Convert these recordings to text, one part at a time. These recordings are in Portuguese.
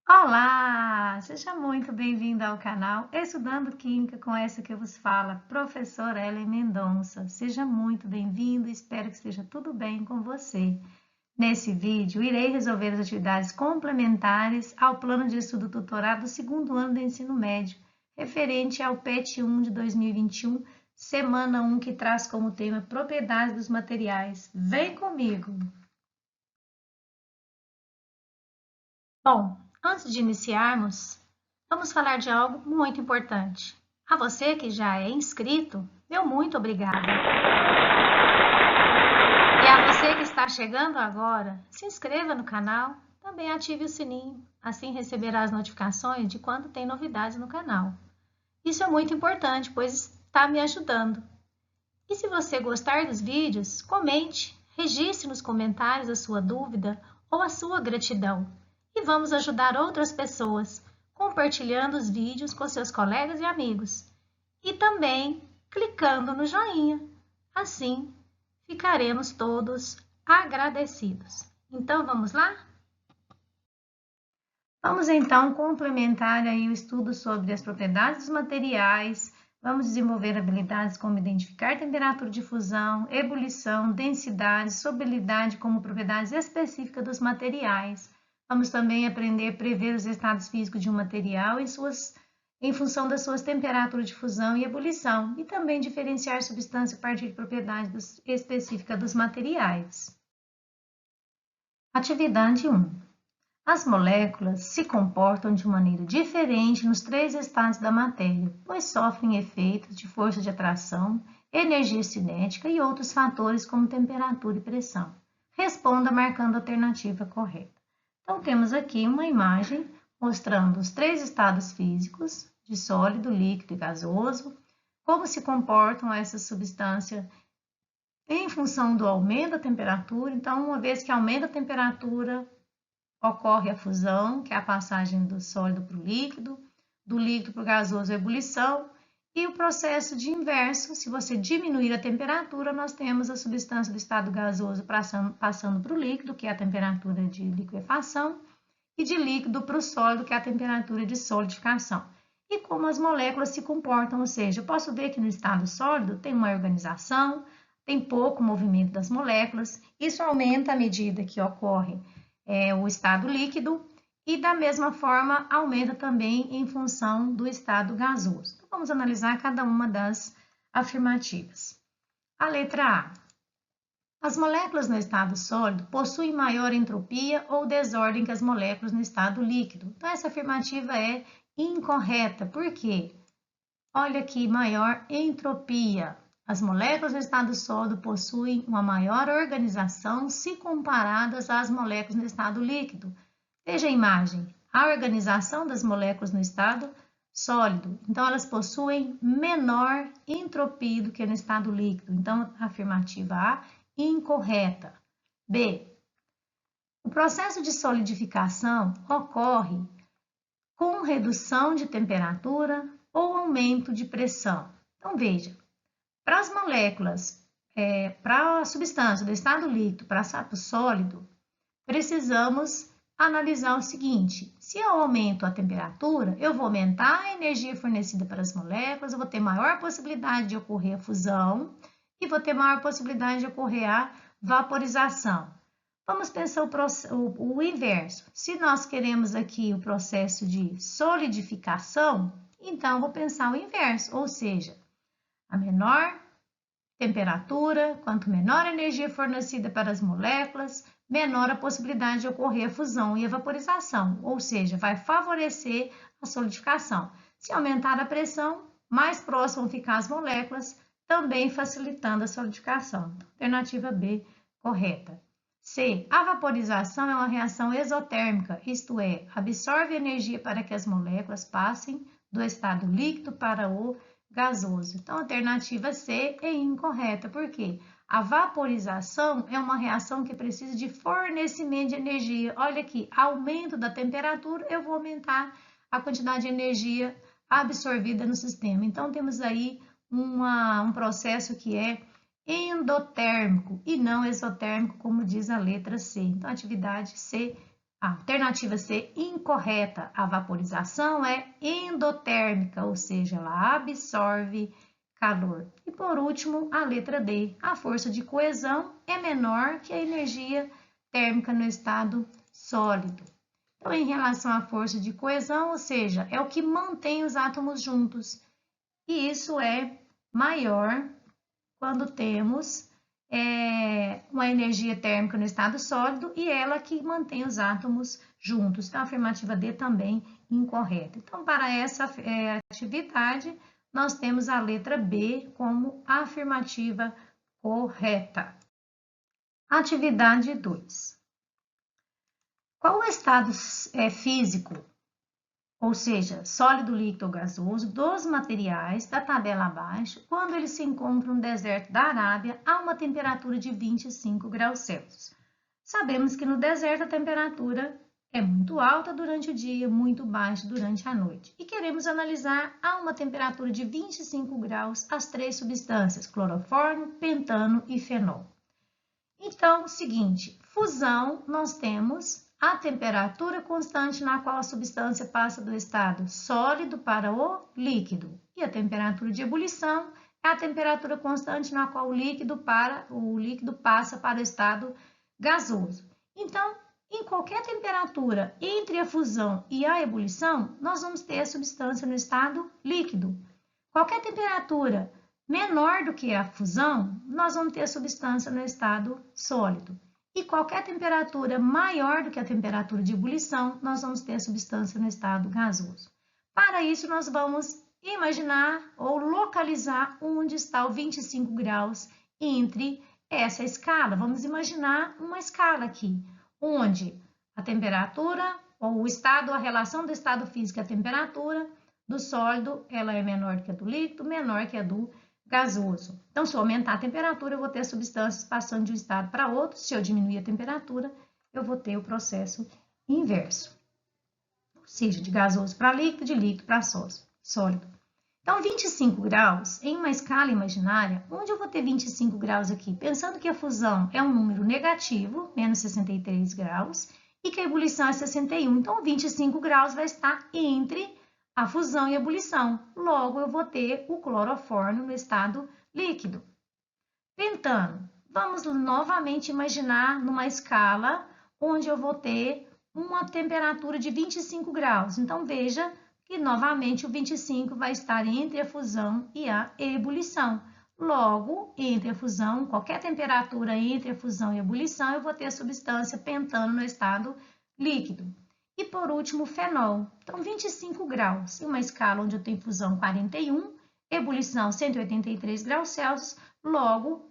Olá! Seja muito bem-vindo ao canal Estudando Química com essa que vos fala, professora Ellen Mendonça. Seja muito bem-vindo, espero que esteja tudo bem com você. Nesse vídeo, irei resolver as atividades complementares ao plano de estudo tutorado do segundo ano do ensino médio, referente ao PET 1 de 2021, semana 1, que traz como tema propriedades dos materiais. Vem comigo! Bom, antes de iniciarmos, vamos falar de algo muito importante. A você que já é inscrito, meu muito obrigada. E a você que está chegando agora, se inscreva no canal, também ative o sininho, assim receberá as notificações de quando tem novidades no canal. Isso é muito importante, pois está me ajudando. E se você gostar dos vídeos, comente, registre nos comentários a sua dúvida ou a sua gratidão. E vamos ajudar outras pessoas, compartilhando os vídeos com seus colegas e amigos. E também clicando no joinha. Assim, ficaremos todos agradecidos. Então, vamos lá? Vamos então complementar aí o estudo sobre as propriedades dos materiais. Vamos desenvolver habilidades como identificar temperatura de fusão, ebulição, densidade, solubilidade como propriedades específicas dos materiais. Vamos também aprender a prever os estados físicos de um material em função das suas temperaturas de fusão e ebulição, e também diferenciar substância a partir de propriedades específicas dos materiais. Atividade 1. As moléculas se comportam de maneira diferente nos três estados da matéria, pois sofrem efeitos de força de atração, energia cinética e outros fatores como temperatura e pressão. Responda marcando a alternativa correta. Então, temos aqui uma imagem mostrando os três estados físicos de sólido, líquido e gasoso, como se comportam essas substâncias em função do aumento da temperatura. Então, uma vez que aumenta a temperatura, ocorre a fusão, que é a passagem do sólido para o líquido, do líquido para o gasoso, a ebulição, e o processo de inverso, se você diminuir a temperatura, nós temos a substância do estado gasoso passando para o líquido, que é a temperatura de liquefação, e de líquido para o sólido, que é a temperatura de solidificação. E como as moléculas se comportam, ou seja, eu posso ver que no estado sólido tem uma organização, tem pouco movimento das moléculas, isso aumenta à medida que ocorre o estado líquido, e da mesma forma aumenta também em função do estado gasoso. Então, vamos analisar cada uma das afirmativas. A letra A. As moléculas no estado sólido possuem maior entropia ou desordem que as moléculas no estado líquido. Então, essa afirmativa é incorreta. Por quê? Olha aqui, maior entropia. As moléculas no estado sólido possuem uma maior organização se comparadas às moléculas no estado líquido. Veja a imagem. A organização das moléculas no estado sólido. Então, elas possuem menor entropia do que no estado líquido. Então, a afirmativa A, incorreta. B. O processo de solidificação ocorre com redução de temperatura ou aumento de pressão. Então, veja, para as moléculas, para a substância do estado líquido para o sólido, precisamos analisar o seguinte: se eu aumento a temperatura, eu vou aumentar a energia fornecida para as moléculas, eu vou ter maior possibilidade de ocorrer a fusão e vou ter maior possibilidade de ocorrer a vaporização. Vamos pensar o inverso. Se nós queremos aqui o processo de solidificação, então vou pensar o inverso, ou seja, a menor temperatura, quanto menor a energia fornecida para as moléculas, menor a possibilidade de ocorrer a fusão e a vaporização, ou seja, vai favorecer a solidificação. Se aumentar a pressão, mais próximo vão ficar as moléculas, também facilitando a solidificação. Alternativa B, correta. C. A vaporização é uma reação exotérmica, isto é, absorve energia para que as moléculas passem do estado líquido para o gasoso. Então, a alternativa C é incorreta, porque a vaporização é uma reação que precisa de fornecimento de energia. Olha aqui, aumento da temperatura, eu vou aumentar a quantidade de energia absorvida no sistema. Então, temos aí um processo que é endotérmico e não exotérmico, como diz a letra C. Então, atividade C A alternativa C, incorreta. A vaporização é endotérmica, ou seja, ela absorve calor. E por último, a letra D, a força de coesão é menor que a energia térmica no estado sólido. Então, em relação à força de coesão, ou seja, é o que mantém os átomos juntos. E isso é maior quando temos uma energia térmica no estado sólido e ela que mantém os átomos juntos. Então, a afirmativa D também incorreta. Então, para essa atividade, nós temos a letra B como afirmativa correta. Atividade 2. Qual o estado físico, ou seja, sólido, líquido ou gasoso, dos materiais da tabela abaixo, quando eles se encontram no deserto da Arábia a uma temperatura de 25 graus Celsius? Sabemos que no deserto a temperatura é muito alta durante o dia, muito baixa durante a noite. E queremos analisar a uma temperatura de 25 graus as três substâncias, clorofórmio, pentano e fenol. Então, seguinte, fusão, nós temos a temperatura constante na qual a substância passa do estado sólido para o líquido. E a temperatura de ebulição é a temperatura constante na qual o líquido passa para o estado gasoso. Então, em qualquer temperatura entre a fusão e a ebulição, nós vamos ter a substância no estado líquido. Qualquer temperatura menor do que a fusão, nós vamos ter a substância no estado sólido. E qualquer temperatura maior do que a temperatura de ebulição, nós vamos ter a substância no estado gasoso. Para isso, nós vamos imaginar ou localizar onde está o 25 graus entre essa escala. Vamos imaginar uma escala aqui, onde a temperatura ou o estado, a relação do estado físico e a temperatura do sólido, ela é menor que a do líquido, menor que a do gasoso. Então, se eu aumentar a temperatura, eu vou ter substâncias passando de um estado para outro. Se eu diminuir a temperatura, eu vou ter o processo inverso. Ou seja, de gasoso para líquido, de líquido para sólido. Então, 25 graus, em uma escala imaginária, onde eu vou ter 25 graus aqui? Pensando que a fusão é um número negativo, menos 63 graus, e que a ebulição é 61. Então, 25 graus vai estar entre a fusão e a ebulição. Logo, eu vou ter o clorofórmio no estado líquido. Pentano. Vamos novamente imaginar numa escala onde eu vou ter uma temperatura de 25 graus. Então, veja que novamente o 25 vai estar entre a fusão e a ebulição. Logo, entre a fusão, qualquer temperatura entre a fusão e a ebulição, eu vou ter a substância pentano no estado líquido. E por último, fenol. Então, 25 graus, em uma escala onde eu tenho fusão 41, ebulição 183 graus Celsius, logo,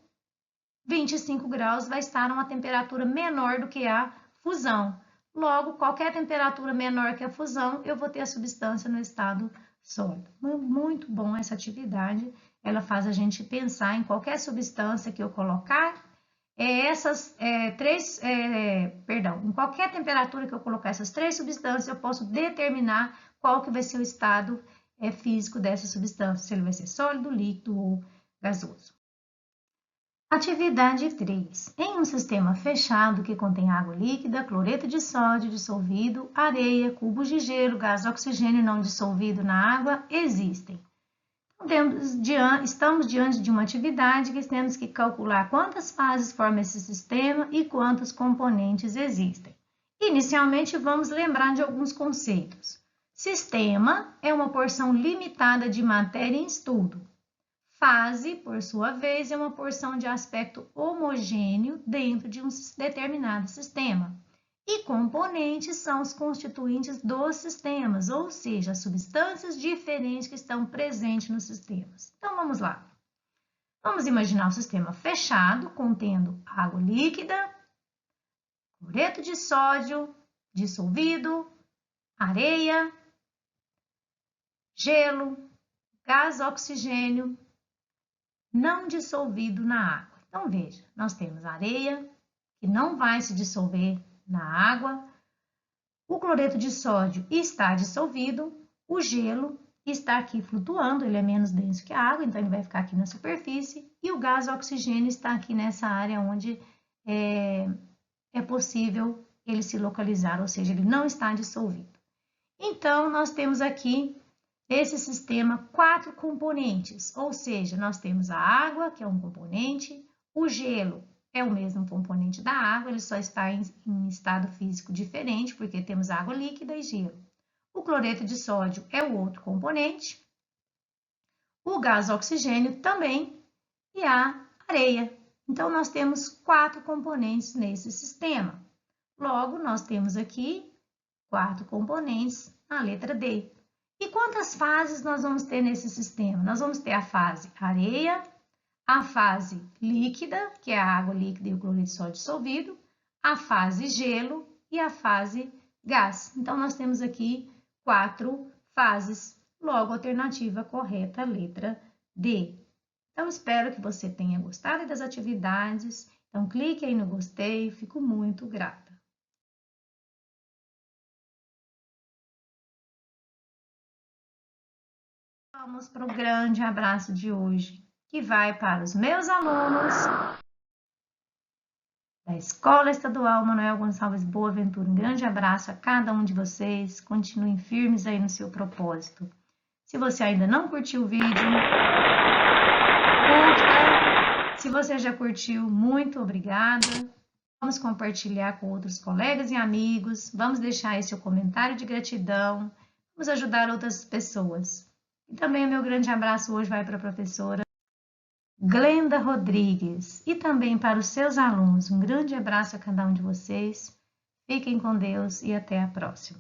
25 graus vai estar a uma temperatura menor do que a fusão. Logo, qualquer temperatura menor que a fusão, eu vou ter a substância no estado sólido. Muito bom essa atividade, ela faz a gente pensar em qualquer substância que eu colocar, em qualquer temperatura que eu colocar essas três substâncias, eu posso determinar qual que vai ser o estado físico dessa substância, se ele vai ser sólido, líquido ou gasoso. Atividade 3. Em um sistema fechado que contém água líquida, cloreto de sódio dissolvido, areia, cubos de gelo, gás oxigênio não dissolvido na água existem. Estamos diante de uma atividade que temos que calcular quantas fases forma esse sistema e quantos componentes existem. Inicialmente, vamos lembrar de alguns conceitos. Sistema é uma porção limitada de matéria em estudo. Fase, por sua vez, é uma porção de aspecto homogêneo dentro de um determinado sistema. E componentes são os constituintes dos sistemas, ou seja, as substâncias diferentes que estão presentes nos sistemas. Então, vamos lá. Vamos imaginar um sistema fechado, contendo água líquida, cloreto de sódio dissolvido, areia, gelo, gás oxigênio não dissolvido na água. Então, veja, nós temos areia, que não vai se dissolver na água, o cloreto de sódio está dissolvido, o gelo está aqui flutuando, ele é menos denso que a água, então ele vai ficar aqui na superfície, e o gás oxigênio está aqui nessa área onde é possível ele se localizar, ou seja, ele não está dissolvido. Então, nós temos aqui esse sistema 4 componentes, ou seja, nós temos a água, que é um componente, o gelo é o mesmo componente da água, ele só está em estado físico diferente, porque temos água líquida e gelo. O cloreto de sódio é o outro componente, o gás oxigênio também e a areia. Então, nós temos 4 componentes nesse sistema. Logo, nós temos aqui 4 componentes na letra D. E quantas fases nós vamos ter nesse sistema? Nós vamos ter a fase areia, a fase líquida, que é a água líquida e o cloreto de sódio dissolvido, a fase gelo e a fase gás. Então, nós temos aqui 4 fases. Logo, alternativa correta, letra D. Então, espero que você tenha gostado das atividades. Então, clique aí no gostei, fico muito grata. Vamos para o grande abraço de hoje, que vai para os meus alunos da Escola Estadual Manuel Gonçalves Boaventura. Um grande abraço a cada um de vocês. Continuem firmes aí no seu propósito. Se você ainda não curtiu o vídeo, curta. Se você já curtiu, muito obrigada. Vamos compartilhar com outros colegas e amigos. Vamos deixar aí seu comentário de gratidão. Vamos ajudar outras pessoas. E também o meu grande abraço hoje vai para a professora Glenda Rodrigues e também para os seus alunos. Um grande abraço a cada um de vocês. Fiquem com Deus e até a próxima.